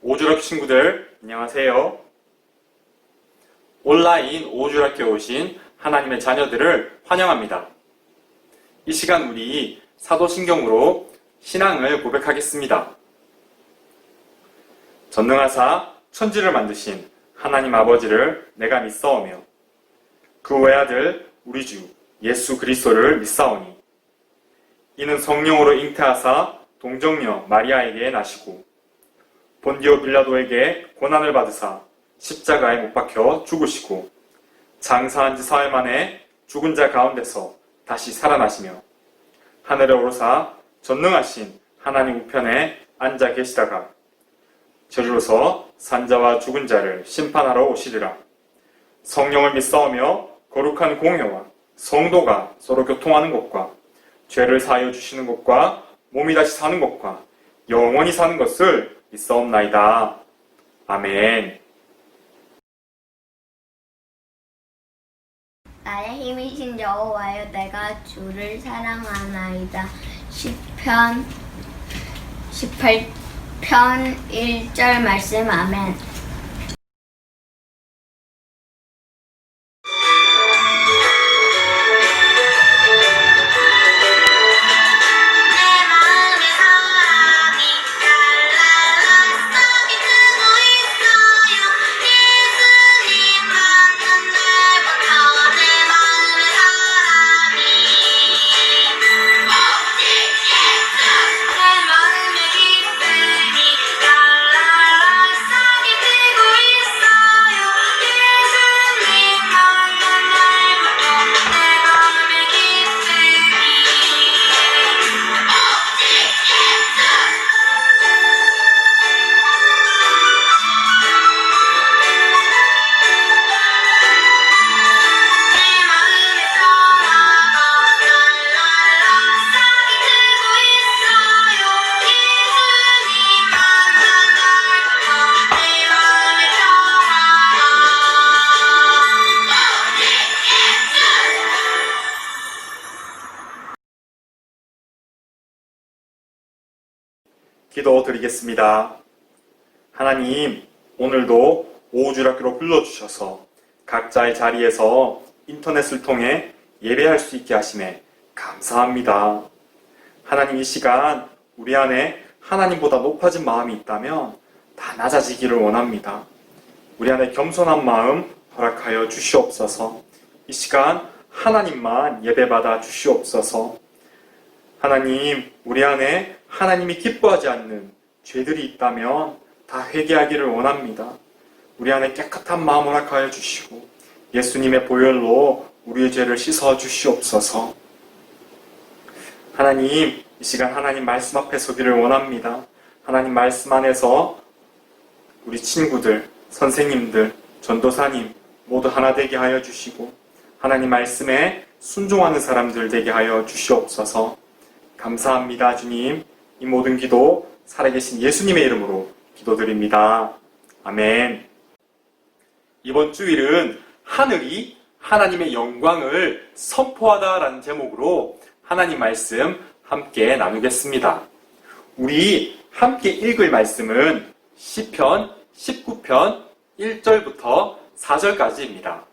오주락교 친구들 안녕하세요. 온라인 오주락교에 오신 하나님의 자녀들을 환영합니다. 이 시간 우리 사도신경으로 신앙을 고백하겠습니다. 전능하사 천지를 만드신 하나님 아버지를 내가 믿사오며 그 외아들 우리 주 예수 그리스도를 믿사오니 이는 성령으로 잉태하사 동정녀 마리아에게 나시고 본디오 빌라도에게 고난을 받으사 십자가에 못 박혀 죽으시고 장사한 지 사흘 만에 죽은 자 가운데서 다시 살아나시며 하늘에 오르사 전능하신 하나님 우편에 앉아 계시다가 저리로서 산자와 죽은 자를 심판하러 오시리라. 성령을 믿사오며 거룩한 공회와 성도가 서로 교통하는 것과 죄를 사하여 주시는 것과 몸이 다시 사는 것과 영원히 사는 것을 믿사옵나이다. 아멘. 나의 힘이신 여호와여, 내가 주를 사랑하나이다. 시편 18편 1절 말씀. 아멘. 기도 드리겠습니다. 하나님, 오늘도 오주락교로 불러주셔서 각자의 자리에서 인터넷을 통해 예배할 수 있게 하심에 감사합니다. 하나님, 이 시간 우리 안에 하나님보다 높아진 마음이 있다면 다 낮아지기를 원합니다. 우리 안에 겸손한 마음 허락하여 주시옵소서. 이 시간 하나님만 예배받아 주시옵소서. 하나님, 우리 안에 하나님이 기뻐하지 않는 죄들이 있다면 다 회개하기를 원합니다. 우리 안에 깨끗한 마음 허락하여 주시고 예수님의 보혈로 우리의 죄를 씻어 주시옵소서. 하나님, 이 시간 하나님 말씀 앞에 서기를 원합니다. 하나님 말씀 안에서 우리 친구들, 선생님들, 전도사님 모두 하나 되게 하여 주시고 하나님 말씀에 순종하는 사람들 되게 하여 주시옵소서. 감사합니다, 주님. 이 모든 기도 살아계신 예수님의 이름으로 기도드립니다. 아멘. 이번 주일은 하늘이 하나님의 영광을 선포하다라는 제목으로 하나님 말씀 함께 나누겠습니다. 우리 함께 읽을 말씀은 시편 19편 1절부터 4절까지입니다.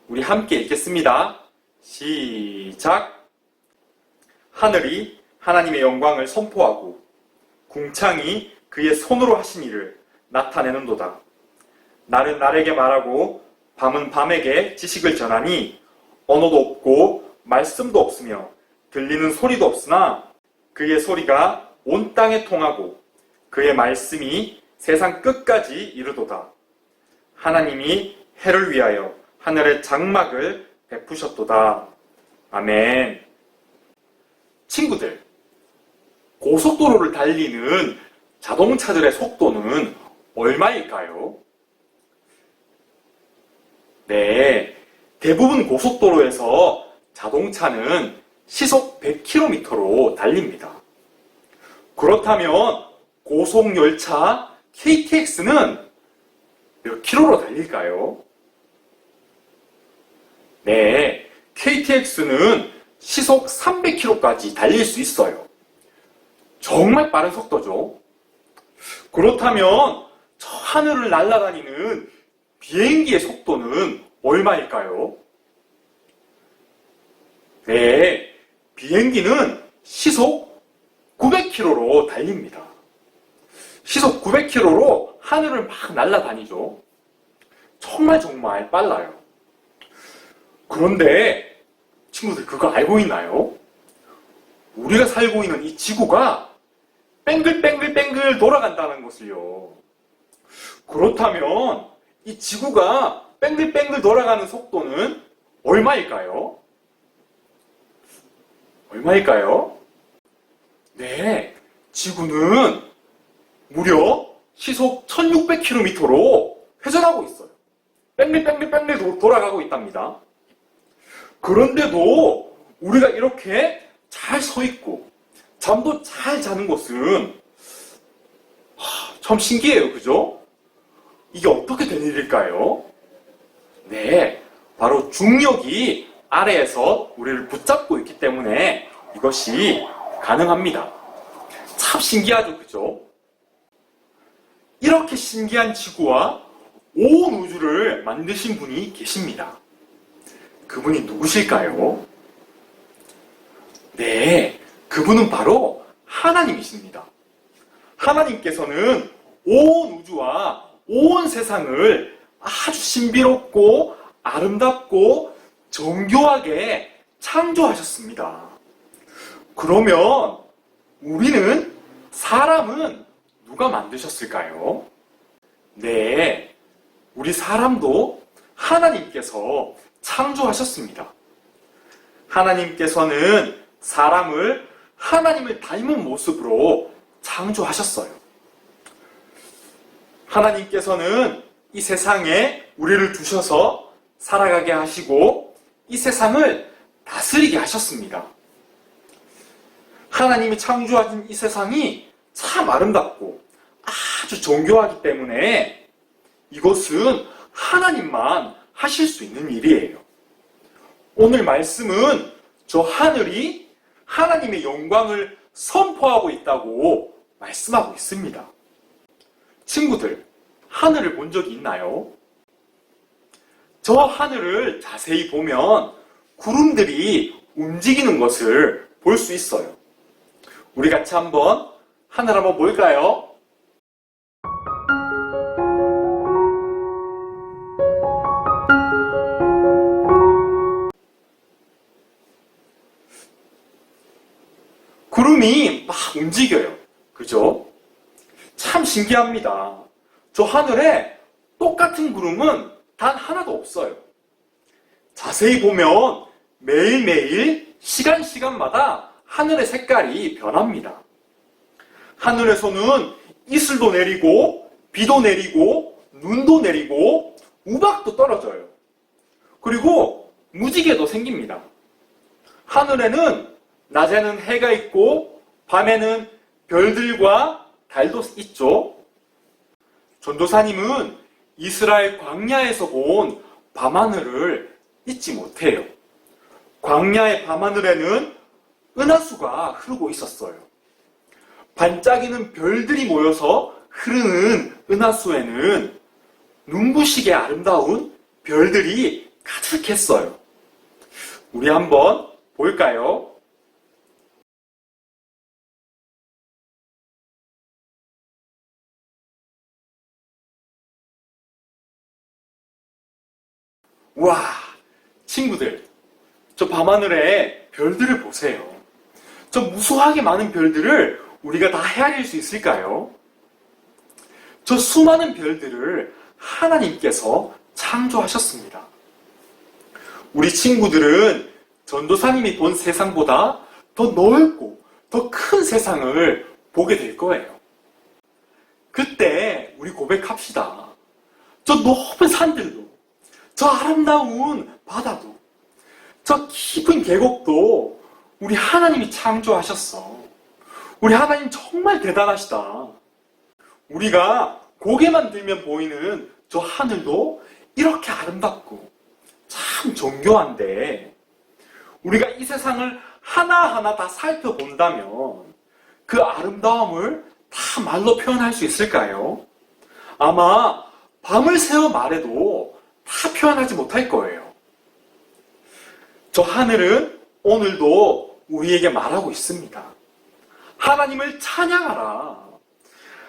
우리 함께 읽겠습니다. 시작! 하늘이 하나님의 영광을 선포하고 궁창이 그의 손으로 하신 일을 나타내는도다. 날은 날에게 말하고 밤은 밤에게 지식을 전하니 언어도 없고 말씀도 없으며 들리는 소리도 없으나 그의 소리가 온 땅에 통하고 그의 말씀이 세상 끝까지 이르도다. 하나님이 해를 위하여 하늘의 장막을 베푸셨도다. 아멘. 친구들, 고속도로를 달리는 자동차들의 속도는 얼마일까요? 네, 대부분 고속도로에서 자동차는 시속 100km로 달립니다. 그렇다면 고속열차 KTX는 몇 킬로로 달릴까요? 네, KTX는 시속 300km까지 달릴 수 있어요. 정말 빠른 속도죠. 그렇다면 하늘을 날아다니는 비행기의 속도는 얼마일까요? 네, 비행기는 시속 900km로 달립니다. 시속 900km로 하늘을 막 날아다니죠. 정말 빨라요. 그런데 친구들 그거 알고 있나요? 우리가 살고 있는 이 지구가 뱅글뱅글 돌아간다는 것을요. 그렇다면 이 지구가 뱅글뱅글 돌아가는 속도는 얼마일까요? 네, 지구는 무려 시속 1600km로 회전하고 있어요. 뱅글뱅글 돌아가고 있답니다. 그런데도 우리가 이렇게 잘 서 있고 잠도 잘 자는 것은 참 신기해요. 그죠? 이게 어떻게 된 일일까요? 네, 바로 중력이 아래에서 우리를 붙잡고 있기 때문에 이것이 가능합니다. 참 신기하죠. 그죠? 이렇게 신기한 지구와 온 우주를 만드신 분이 계십니다. 그분이 누구실까요? 네, 그분은 바로 하나님이십니다. 하나님께서는 온 우주와 온 세상을 아주 신비롭고 아름답고 정교하게 창조하셨습니다. 그러면 우리는, 사람은 누가 만드셨을까요? 네, 우리 사람도 하나님께서 창조하셨습니다. 하나님께서는 사람을 하나님을 닮은 모습으로 창조하셨어요. 하나님께서는 이 세상에 우리를 두셔서 살아가게 하시고 이 세상을 다스리게 하셨습니다. 하나님이 창조하신 이 세상이 참 아름답고 아주 정교하기 때문에 이것은 하나님만 하실 수 있는 일이에요. 오늘 말씀은 저 하늘이 하나님의 영광을 선포하고 있다고 말씀하고 있습니다. 친구들, 하늘을 본 적이 있나요? 저 하늘을 자세히 보면 구름들이 움직이는 것을 볼 수 있어요. 우리 같이 한번 하늘 한번 볼까요? 구름이 막 움직여요. 그죠? 참 신기합니다. 저 하늘에 똑같은 구름은 단 하나도 없어요. 자세히 보면 매일매일 시간마다 하늘의 색깔이 변합니다. 하늘에서는 이슬도 내리고 비도 내리고 눈도 내리고 우박도 떨어져요. 그리고 무지개도 생깁니다. 하늘에는 낮에는 해가 있고 밤에는 별들과 달도 있죠. 전도사님은 이스라엘 광야에서 본 밤하늘을 잊지 못해요. 광야의 밤하늘에는 은하수가 흐르고 있었어요. 반짝이는 별들이 모여서 흐르는 은하수에는 눈부시게 아름다운 별들이 가득했어요. 우리 한번 볼까요? 와, 친구들, 저 밤하늘에 별들을 보세요. 저 무수하게 많은 별들을 우리가 다 헤아릴 수 있을까요? 저 수많은 별들을 하나님께서 창조하셨습니다. 우리 친구들은 전도사님이 본 세상보다 더 넓고 더 큰 세상을 보게 될 거예요. 그때 우리 고백합시다. 저 높은 산들도, 저 아름다운 바다도, 저 깊은 계곡도 우리 하나님이 창조하셨어. 우리 하나님 정말 대단하시다. 우리가 고개만 들면 보이는 저 하늘도 이렇게 아름답고 참 정교한데 우리가 이 세상을 하나하나 다 살펴본다면 그 아름다움을 다 말로 표현할 수 있을까요? 아마 밤을 새워 말해도 다 표현하지 못할 거예요. 저 하늘은 오늘도 우리에게 말하고 있습니다. 하나님을 찬양하라.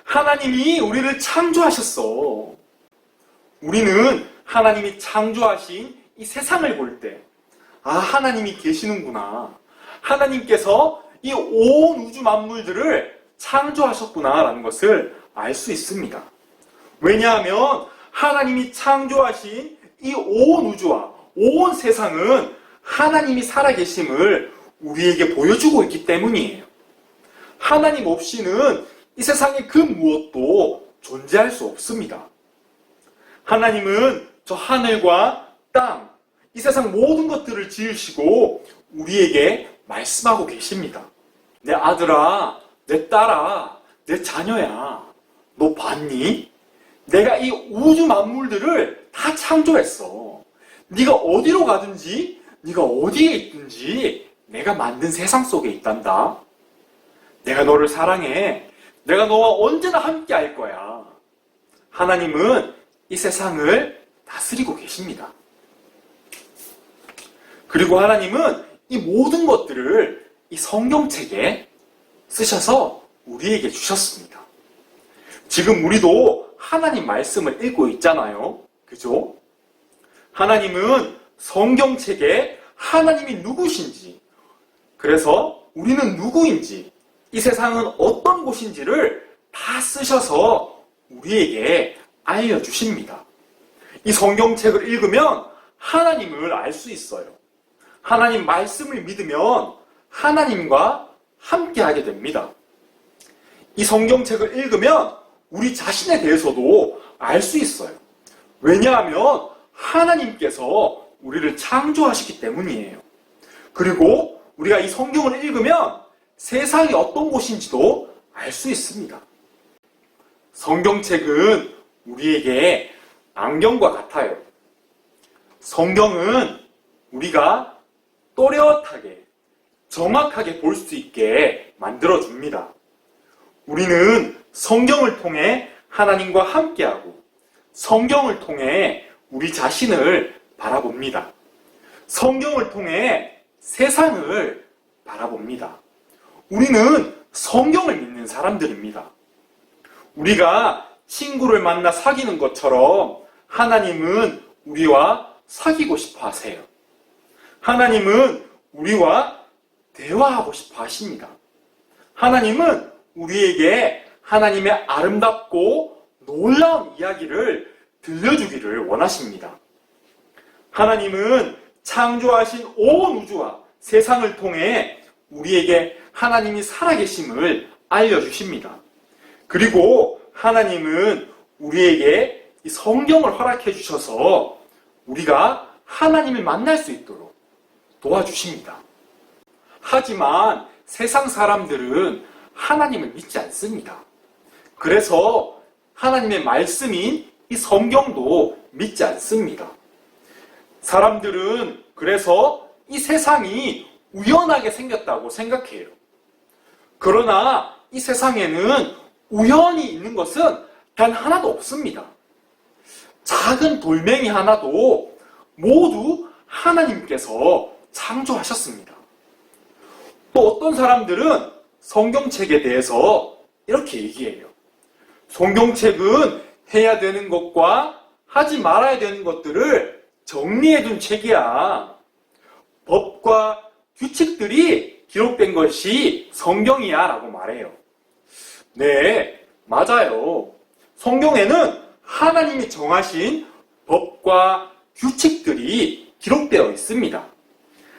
하나님이 우리를 창조하셨어. 우리는 하나님이 창조하신 이 세상을 볼 때, 하나님이 계시는구나. 하나님께서 이 온 우주 만물들을 창조하셨구나라는 것을 알 수 있습니다. 왜냐하면 하나님이 창조하신 이 온 우주와 온 세상은 하나님이 살아계심을 우리에게 보여주고 있기 때문이에요. 하나님 없이는 이 세상에 그 무엇도 존재할 수 없습니다. 하나님은 저 하늘과 땅, 이 세상 모든 것들을 지으시고 우리에게 말씀하고 계십니다. 내 아들아, 내 딸아, 내 자녀야, 너 봤니? 내가 이 우주 만물들을 다 창조했어. 네가 어디로 가든지, 네가 어디에 있든지 내가 만든 세상 속에 있단다. 내가 너를 사랑해. 내가 너와 언제나 함께 할 거야. 하나님은 이 세상을 다스리고 계십니다. 그리고 하나님은 이 모든 것들을 이 성경책에 쓰셔서 우리에게 주셨습니다. 지금 우리도 하나님 말씀을 읽고 있잖아요. 그죠? 하나님은 성경책에 하나님이 누구신지, 그래서 우리는 누구인지, 이 세상은 어떤 곳인지를 다 쓰셔서 우리에게 알려주십니다. 이 성경책을 읽으면 하나님을 알 수 있어요. 하나님 말씀을 믿으면 하나님과 함께하게 됩니다. 이 성경책을 읽으면 우리 자신에 대해서도 알 수 있어요. 왜냐하면 하나님께서 우리를 창조하시기 때문이에요. 그리고 우리가 이 성경을 읽으면 세상이 어떤 곳인지도 알 수 있습니다. 성경책은 우리에게 안경과 같아요. 성경은 우리가 또렷하게, 정확하게 볼 수 있게 만들어줍니다. 우리는 성경을 통해 하나님과 함께하고 성경을 통해 우리 자신을 바라봅니다. 성경을 통해 세상을 바라봅니다. 우리는 성경을 믿는 사람들입니다. 우리가 친구를 만나 사귀는 것처럼 하나님은 우리와 사귀고 싶어 하세요. 하나님은 우리와 대화하고 싶어 하십니다. 하나님은 우리에게 하나님의 아름답고 놀라운 이야기를 들려주기를 원하십니다. 하나님은 창조하신 온 우주와 세상을 통해 우리에게 하나님이 살아계심을 알려주십니다. 그리고 하나님은 우리에게 이 성경을 허락해 주셔서 우리가 하나님을 만날 수 있도록 도와주십니다. 하지만 세상 사람들은 하나님을 믿지 않습니다. 그래서 하나님의 말씀인 이 성경도 믿지 않습니다. 사람들은 그래서 이 세상이 우연하게 생겼다고 생각해요. 그러나 이 세상에는 우연히 있는 것은 단 하나도 없습니다. 작은 돌멩이 하나도 모두 하나님께서 창조하셨습니다. 또 어떤 사람들은 성경책에 대해서 이렇게 얘기해요. 성경책은 해야 되는 것과 하지 말아야 되는 것들을 정리해둔 책이야. 법과 규칙들이 기록된 것이 성경이야 라고 말해요. 네, 맞아요. 성경에는 하나님이 정하신 법과 규칙들이 기록되어 있습니다.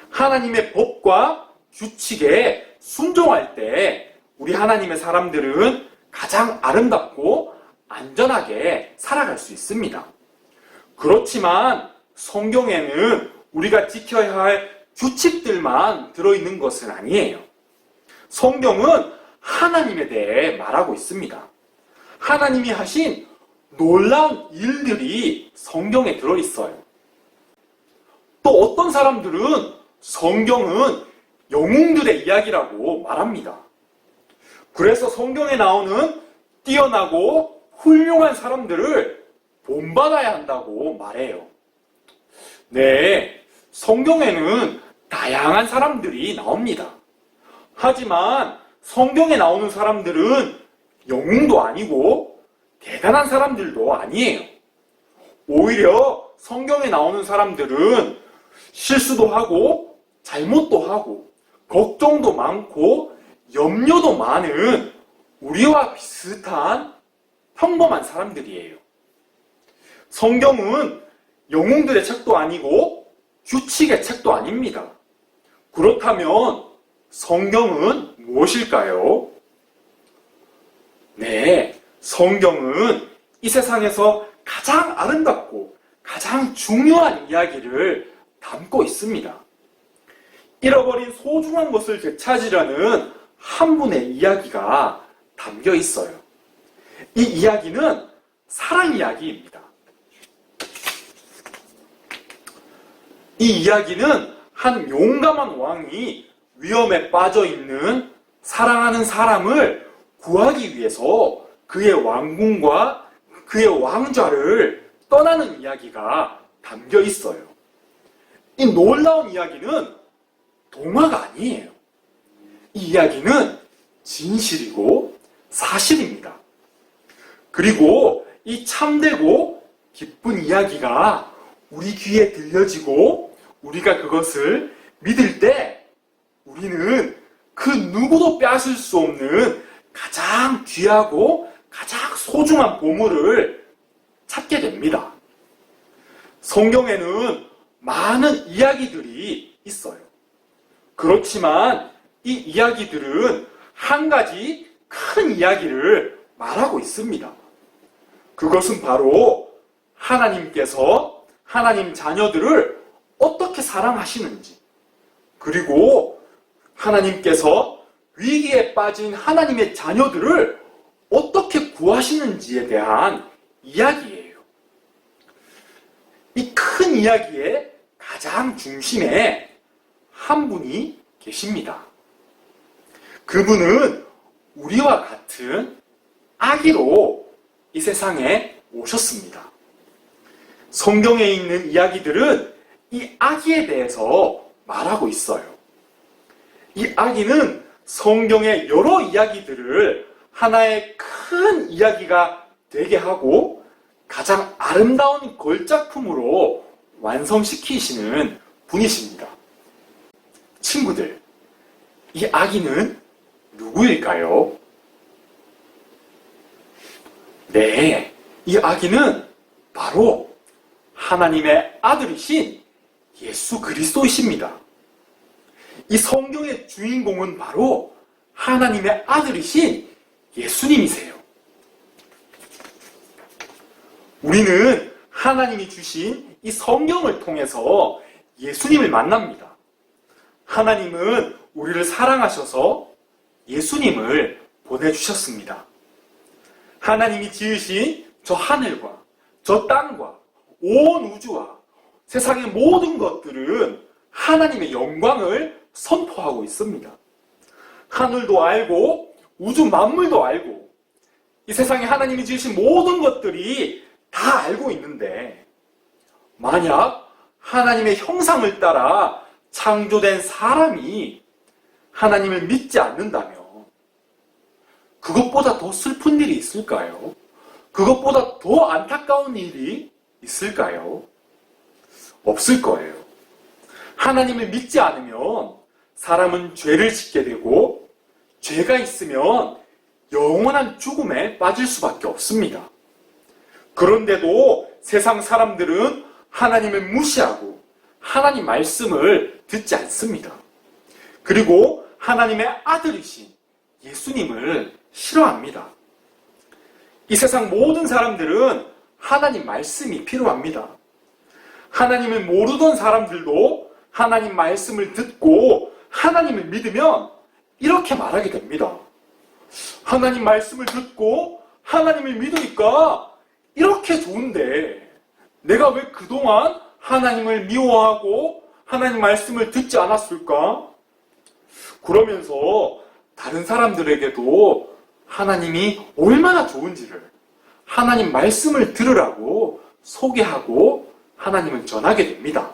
하나님의 법과 규칙에 순종할 때 우리 하나님의 사람들은 가장 아름답고 안전하게 살아갈 수 있습니다. 그렇지만 성경에는 우리가 지켜야 할 규칙들만 들어있는 것은 아니에요. 성경은 하나님에 대해 말하고 있습니다. 하나님이 하신 놀라운 일들이 성경에 들어있어요. 또 어떤 사람들은 성경은 영웅들의 이야기라고 말합니다. 그래서 성경에 나오는 뛰어나고 훌륭한 사람들을 본받아야 한다고 말해요. 네, 성경에는 다양한 사람들이 나옵니다. 하지만 성경에 나오는 사람들은 영웅도 아니고 대단한 사람들도 아니에요. 오히려 성경에 나오는 사람들은 실수도 하고 잘못도 하고 걱정도 많고 염려도 많은 우리와 비슷한 평범한 사람들이에요. 성경은 영웅들의 책도 아니고 규칙의 책도 아닙니다. 그렇다면 성경은 무엇일까요? 네, 성경은 이 세상에서 가장 아름답고 가장 중요한 이야기를 담고 있습니다. 잃어버린 소중한 것을 되찾으려는 한 분의 이야기가 담겨 있어요. 이 이야기는 사랑 이야기입니다. 이 이야기는 한 용감한 왕이 위험에 빠져 있는 사랑하는 사람을 구하기 위해서 그의 왕궁과 그의 왕좌를 떠나는 이야기가 담겨 있어요. 이 놀라운 이야기는 동화가 아니에요. 이 이야기는 진실이고 사실입니다. 그리고 이 참되고 기쁜 이야기가 우리 귀에 들려지고 우리가 그것을 믿을 때 우리는 그 누구도 빼앗을 수 없는 가장 귀하고 가장 소중한 보물을 찾게 됩니다. 성경에는 많은 이야기들이 있어요. 그렇지만 이 이야기들은 한 가지 큰 이야기를 말하고 있습니다. 그것은 바로 하나님께서 하나님 자녀들을 어떻게 사랑하시는지, 그리고 하나님께서 위기에 빠진 하나님의 자녀들을 어떻게 구하시는지에 대한 이야기예요. 이 큰 이야기의 가장 중심에 한 분이 계십니다. 그분은 우리와 같은 아기로 이 세상에 오셨습니다. 성경에 있는 이야기들은 이 아기에 대해서 말하고 있어요. 이 아기는 성경의 여러 이야기들을 하나의 큰 이야기가 되게 하고 가장 아름다운 걸작품으로 완성시키시는 분이십니다. 친구들, 이 아기는 누구일까요? 네, 이 아기는 바로 하나님의 아들이신 예수 그리스도이십니다. 이 성경의 주인공은 바로 하나님의 아들이신 예수님이세요. 우리는 하나님이 주신 이 성경을 통해서 예수님을 만납니다. 하나님은 우리를 사랑하셔서 예수님을 보내주셨습니다. 하나님이 지으신 저 하늘과 저 땅과 온 우주와 세상의 모든 것들은 하나님의 영광을 선포하고 있습니다. 하늘도 알고 우주 만물도 알고 이 세상에 하나님이 지으신 모든 것들이 다 알고 있는데 만약 하나님의 형상을 따라 창조된 사람이 하나님을 믿지 않는다면 그것보다 더 슬픈 일이 있을까요? 그것보다 더 안타까운 일이 있을까요? 없을 거예요. 하나님을 믿지 않으면 사람은 죄를 짓게 되고 죄가 있으면 영원한 죽음에 빠질 수밖에 없습니다. 그런데도 세상 사람들은 하나님을 무시하고 하나님 말씀을 듣지 않습니다. 그리고 하나님의 아들이신 예수님을 싫어합니다. 이 세상 모든 사람들은 하나님 말씀이 필요합니다. 하나님을 모르던 사람들도 하나님 말씀을 듣고 하나님을 믿으면 이렇게 말하게 됩니다. 하나님 말씀을 듣고 하나님을 믿으니까 이렇게 좋은데 내가 왜 그동안 하나님을 미워하고 하나님 말씀을 듣지 않았을까? 그러면서 다른 사람들에게도 하나님이 얼마나 좋은지를, 하나님 말씀을 들으라고 소개하고 하나님을 전하게 됩니다.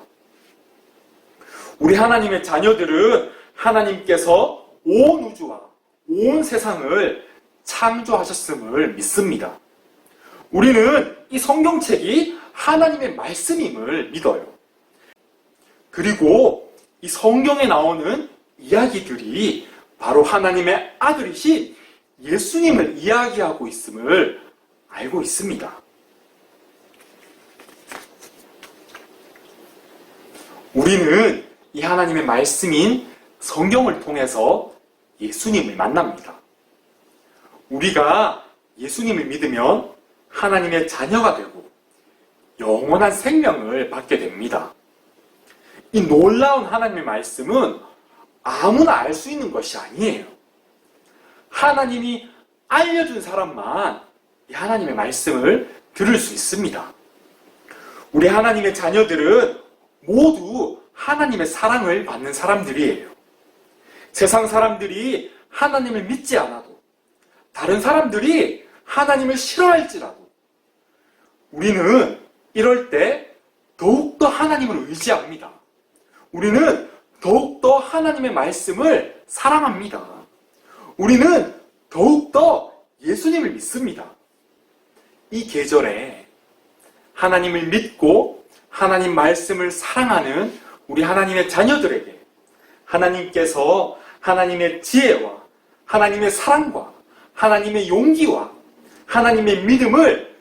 우리 하나님의 자녀들은 하나님께서 온 우주와 온 세상을 창조하셨음을 믿습니다. 우리는 이 성경책이 하나님의 말씀임을 믿어요. 그리고 이 성경에 나오는 이야기들이 바로 하나님의 아들이신 예수님을 이야기하고 있음을 알고 있습니다. 우리는 이 하나님의 말씀인 성경을 통해서 예수님을 만납니다. 우리가 예수님을 믿으면 하나님의 자녀가 되고 영원한 생명을 받게 됩니다. 이 놀라운 하나님의 말씀은 아무나 알 수 있는 것이 아니에요. 하나님이 알려준 사람만 이 하나님의 말씀을 들을 수 있습니다. 우리 하나님의 자녀들은 모두 하나님의 사랑을 받는 사람들이에요. 세상 사람들이 하나님을 믿지 않아도, 다른 사람들이 하나님을 싫어할지라도 우리는 이럴 때 더욱더 하나님을 의지합니다. 우리는 더욱더 하나님의 말씀을 사랑합니다. 우리는 더욱더 예수님을 믿습니다. 이 계절에 하나님을 믿고 하나님 말씀을 사랑하는 우리 하나님의 자녀들에게 하나님께서 하나님의 지혜와 하나님의 사랑과 하나님의 용기와 하나님의 믿음을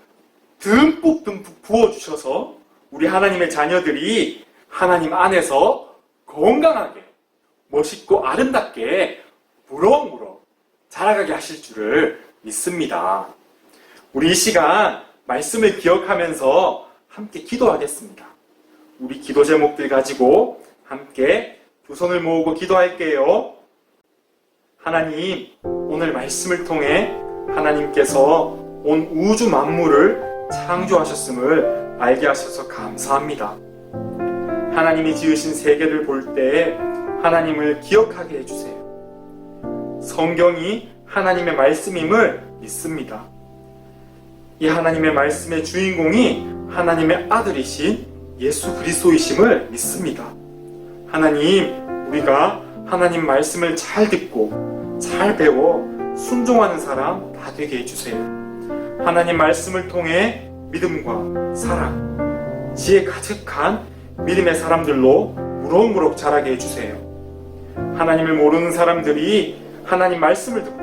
듬뿍 부어주셔서 우리 하나님의 자녀들이 하나님 안에서 건강하게 멋있고 아름답게 무럭무럭 자라가게 하실 줄을 믿습니다. 우리 이 시간 말씀을 기억하면서 함께 기도하겠습니다. 우리 기도 제목들 가지고 함께 두 손을 모으고 기도할게요. 하나님, 오늘 말씀을 통해 하나님께서 온 우주 만물을 창조하셨음을 알게 하셔서 감사합니다. 하나님이 지으신 세계를 볼 때 하나님을 기억하게 해주세요. 성경이 하나님의 말씀임을 믿습니다. 이 하나님의 말씀의 주인공이 하나님의 아들이신 예수 그리스도이심을 믿습니다. 하나님, 우리가 하나님 말씀을 잘 듣고 잘 배워 순종하는 사람 다 되게 해주세요. 하나님 말씀을 통해 믿음과 사랑, 지혜 가득한 믿음의 사람들로 무럭무럭 자라게 해주세요. 하나님을 모르는 사람들이 하나님 말씀을 듣고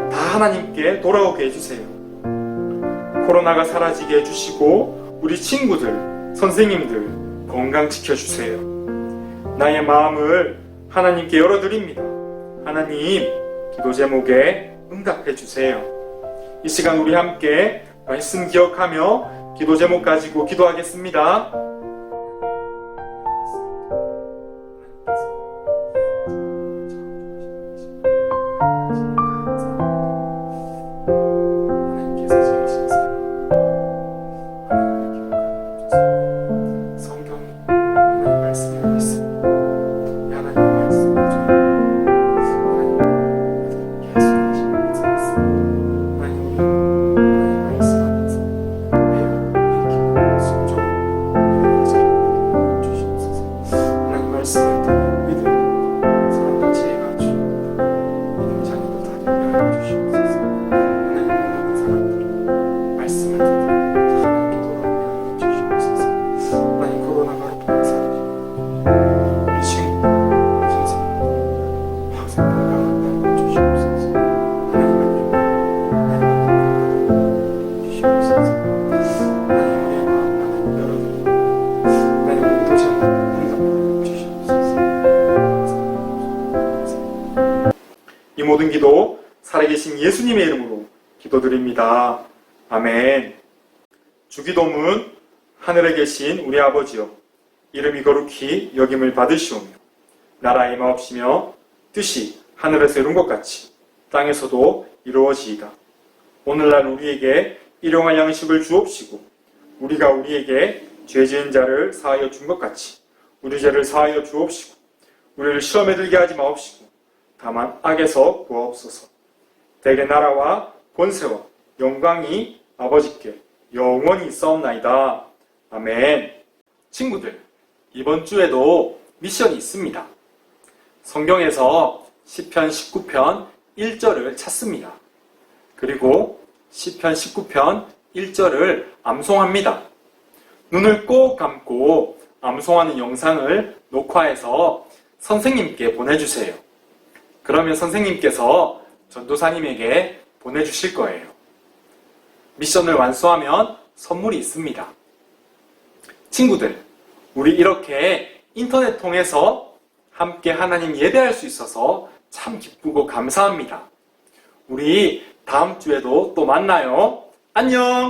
다 하나님께 돌아오게 해주세요. 코로나가 사라지게 해주시고 우리 친구들, 선생님들 건강 지켜주세요. 나의 마음을 하나님께 열어드립니다. 하나님, 기도 제목에 응답해주세요. 이 시간 우리 함께 말씀 기억하며 기도 제목 가지고 기도하겠습니다. 이 모든 기도 살아계신 예수님의 이름으로 기도드립니다. 아멘. 주기도문. 하늘에 계신 우리 아버지여, 이름이 거룩히 여김을 받으시오며 나라의 마옵시며 뜻이 하늘에서 이룬 것 같이 땅에서도 이루어지이다. 오늘날 우리에게 일용할 양식을 주옵시고 우리가 우리에게 죄 지은 자를 사하여 준 것 같이 우리 죄를 사하여 주옵시고 우리를 시험에 들게 하지 마옵시고 다만 악에서 구하옵소서. 대개 나라와 권세와 영광이 아버지께 영원히 있사옵나이다. 아멘. 친구들, 이번 주에도 미션이 있습니다. 성경에서 시편 19편 1절을 찾습니다. 그리고 시편 19편 1절을 암송합니다. 눈을 꼭 감고 암송하는 영상을 녹화해서 선생님께 보내주세요. 그러면 선생님께서 전도사님에게 보내주실 거예요. 미션을 완수하면 선물이 있습니다. 친구들, 우리 이렇게 인터넷 통해서 함께 하나님 예배할 수 있어서 참 기쁘고 감사합니다. 우리 다음 주에도 또 만나요. 안녕!